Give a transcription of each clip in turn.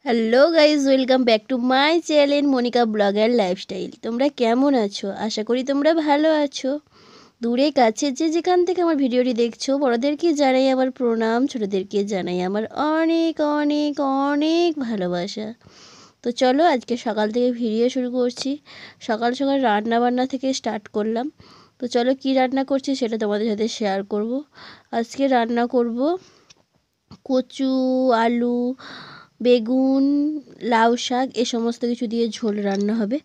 Hello guys, welcome back to my channel Monika blogger lifestyle. তোমরা কেমন আছো? আশা করি তোমরা ভালো আছো। দূরে কাছে যে যেখান থেকে আমার ভিডিওটি দেখছো, বড়োদেরকে জানাই আমার প্রণাম, ছোটোদেরকে জানাই আমার অনেক অনেক অনেক ভালোবাসা। তো চলো আজকে সকাল থেকে ভিডিও শুরু করছি। সকাল সকাল রান্না বান্না থেকে স্টার্ট করলাম। তো চলো কি রান্না করছি সেটা তোমাদের সাথে শেয়ার করব। আজকে রান্না করব কচু, আলু, বেগুন, লাউ শাক এ সমস্ত কিছু দিয়ে ঝোল রান্না হবে।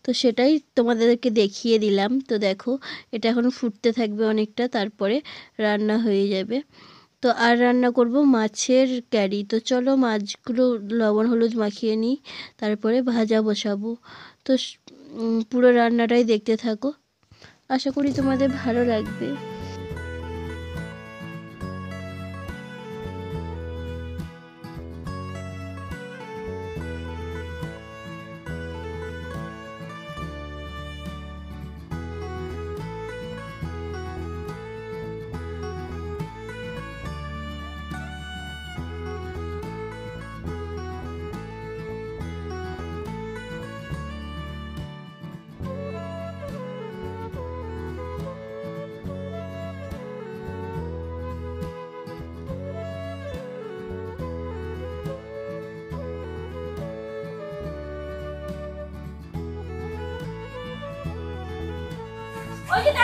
তো সেটাই তোমাদেরকে দেখিয়ে দিলাম। তো দেখো, এটা এখন ফুটতে থাকবে অনেকটা, তারপরে রান্না হয়ে যাবে। তো আর রান্না করব মাছের কারি। তো চলো মাছগুলো লবণ হলুদ মাখিয়ে নিই, তারপরে ভাজা বসাবো। তো পুরো রান্নাটাই দেখতে থাকো, আশা করি তোমাদের ভালো লাগবে।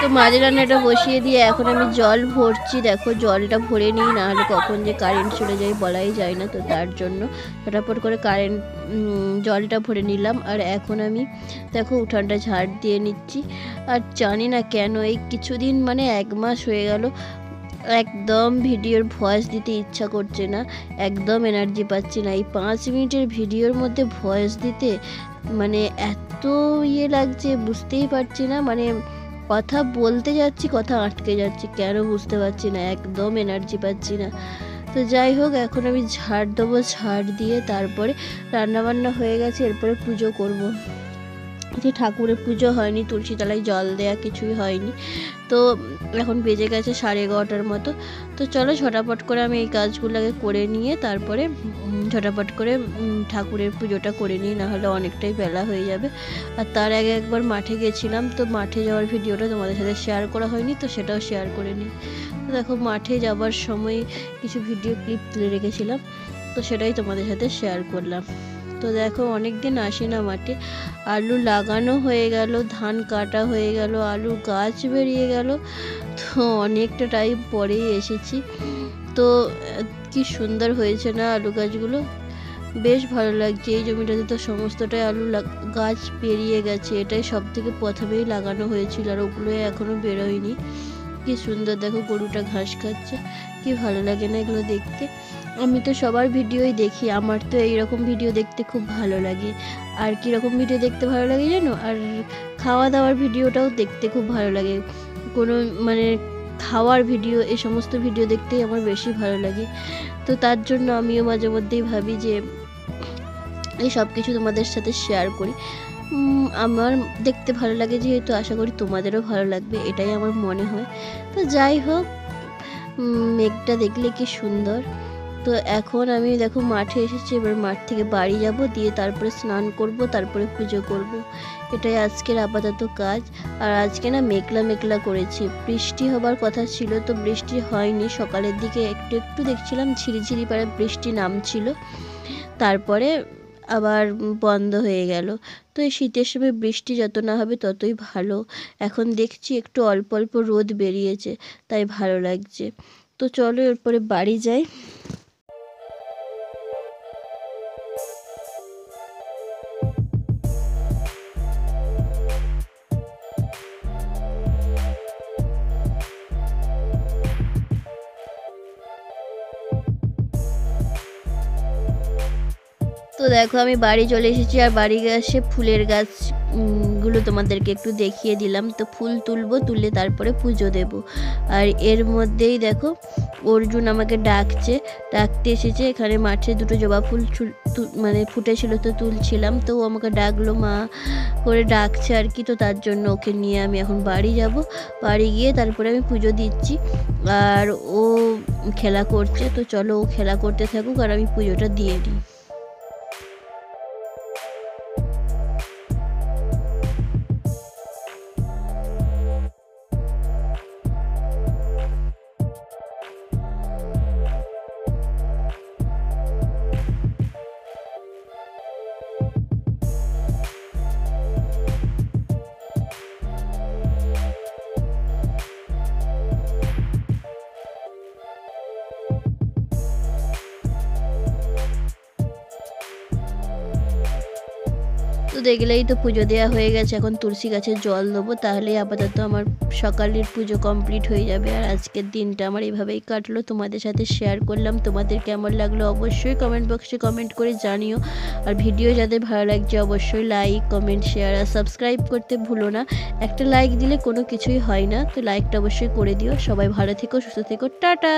তো মাঝে রান্নাটা বসিয়ে দিয়ে এখন আমি জল ভরছি। দেখো জলটা ভরে নিই, নাহলে কখন যে কারেন্ট চলে যায় বলাই যায় না। তো তার জন্য ফটাফট করে জলটা ভরে নিলাম। আর এখন আমি দেখো উঠানটা ঝাড় দিয়ে নিচ্ছি। আর জানি না কেন এই কিছুদিন মানে 1 মাস হয়ে গেল একদম ভিডিওর ভয়েস দিতে ইচ্ছা করছে না, একদম এনার্জি পাচ্ছি না। এই 5 মিনিটের ভিডিওর মধ্যে ভয়েস দিতে মানে এত লাগছে, বুঝতেই পারছি না। মানে কথা বলতে যাচ্ছি, কথা আটকে যাচ্ছি, কেন বুঝতে পারছি না, একদম এনার্জি পাচ্ছি না। তো যাই হোক, এখন আমি ঝাড় দেবো, ঝাড় দিয়ে তারপরে রান্নাবান্না হয়ে গেছে, এরপরে পুজো করব। যে ঠাকুরের পুজো হয়নি, তুলসী তলায় জল দেয়া কিছুই হয়নি। তো এখন বেজে গেছে 11:30 মতো। তো চলো ঝটাপট করে আমি এই কাজগুলোকে করে নিয়ে তারপরে ঝটাপট করে ঠাকুরের পুজোটা করে নিই, নাহলে অনেকটাই বেলা হয়ে যাবে। আর তার আগে একবার মাঠে গেছিলাম, তো মাঠে যাওয়ার ভিডিওটা তোমাদের সাথে শেয়ার করা হয়নি, তো সেটাও শেয়ার করে নিই। তো দেখো মাঠে যাবার সময় কিছু ভিডিও ক্লিপ তুলে রেখেছিলাম, তো সেটাই তোমাদের সাথে শেয়ার করলাম। তো দেখো অনেক দিন আসি না মাঠে, আলু লাগানো হয়ে গেল, ধান কাটা হয়ে গেল, আলু গাছ বেরিয়ে গেল। তো অনেকটা টাইম পরেই এসেছি। তো কি সুন্দর হয়েছে না আলু গাছগুলো, বেশ ভালো লাগছে। এই জমিটাতে তো সমস্তটাই আলু গাছ বেরিয়ে গেছে, এটাই সব থেকে প্রথমেই লাগানো হয়েছিল, আর ওগুলো এখনও বেরোয়নি। কি সুন্দর দেখো, গরুটা ঘাস খাচ্ছে, কি ভালো লাগে না এগুলো দেখতে। আমি তো সবার ভিডিওই দেখি, আমার তো এইরকম ভিডিও দেখতে খুব ভালো লাগে। আর কীরকম ভিডিও দেখতে ভালো লাগে জানো? আর খাওয়া দাওয়ার ভিডিওটাও দেখতে খুব ভালো লাগে। কোনো মানে খাওয়ার ভিডিও, এই সমস্ত ভিডিও দেখতেই আমার বেশি ভালো লাগে। তো তার জন্য আমিও মাঝে মধ্যেই ভাবি যে এই সব কিছু তোমাদের সাথে শেয়ার করি। আমার দেখতে ভালো লাগে যেহেতু, আশা করি তোমাদেরও ভালো লাগবে, এটাই আমার মনে হয়। তো যাই হোক, মেঘটা দেখলে কি সুন্দর। তো এখন আমি দেখো মাঠে এসেছি, এবার মাঠ থেকে বাড়ি যাব, দিয়ে তারপরে স্নান করব, তারপরে পুজো করব। এটাই আজকের আপাতত কাজ। আর আজকে না মেঘলা মেঘলা করেছে, বৃষ্টি হবার কথা ছিল, তো বৃষ্টি হয়নি। সকালের দিকে একটু একটু দেখছিলাম ঝিরিঝিরি পাড়ে বৃষ্টি নামছিল, তারপরে আবার বন্ধ হয়ে গেল। তো এই শীতের সময় বৃষ্টি যত না হবে ততই ভালো। এখন দেখছি একটু অল্প অল্প রোদ বেরিয়েছে, তাই ভালো লাগছে। তো চলো এরপরে বাড়ি যাই। তো দেখো আমি বাড়ি চলে এসেছি, আর বাড়ি এসে ফুলের গাছ গুলো তোমাদেরকে একটু দেখিয়ে দিলাম। তো ফুল তুলবো, তুলে তারপরে পুজো দেব। আর এর মধ্যেই দেখো অর্জুন আমাকে ডাকতে এসেছে। এখানে মাঠে দুটো জবা ফুল মানে ফুটেছিল, তো তুলছিলাম, তো ও আমাকে ডাকলো, মা করে ডাকছে আর কি। তো তার জন্য ওকে নিয়ে আমি এখন বাড়ি যাব। বাড়ি গিয়ে তারপরে আমি পুজো দিচ্ছি, আর ও খেলা করছে। তো চলো ও খেলা করতে থাকুক, আর আমি পুজোটা দিয়ে দিই। তো দেখলেই তো পুজো দেওয়া হয়ে গেছে, এখন তুলসী গাছে জল দেবো, তাহলেই আপাতত আমার সকালের পুজো কমপ্লিট হয়ে যাবে। আর আজকের দিনটা আমার এইভাবেই কাটলো, তোমাদের সাথে শেয়ার করলাম। তোমাদের কেমন লাগলো অবশ্যই কমেন্ট বক্সে কমেন্ট করে জানিও। আর ভিডিও যাদের ভালো লাগছে অবশ্যই লাইক, কমেন্ট, শেয়ার আর সাবস্ক্রাইব করতে ভুলো না। একটা লাইক দিলে কোনো কিছুই হয় না, তো লাইকটা অবশ্যই করে দিও। সবাই ভালো থেকো, সুস্থ থেকো, টাটা।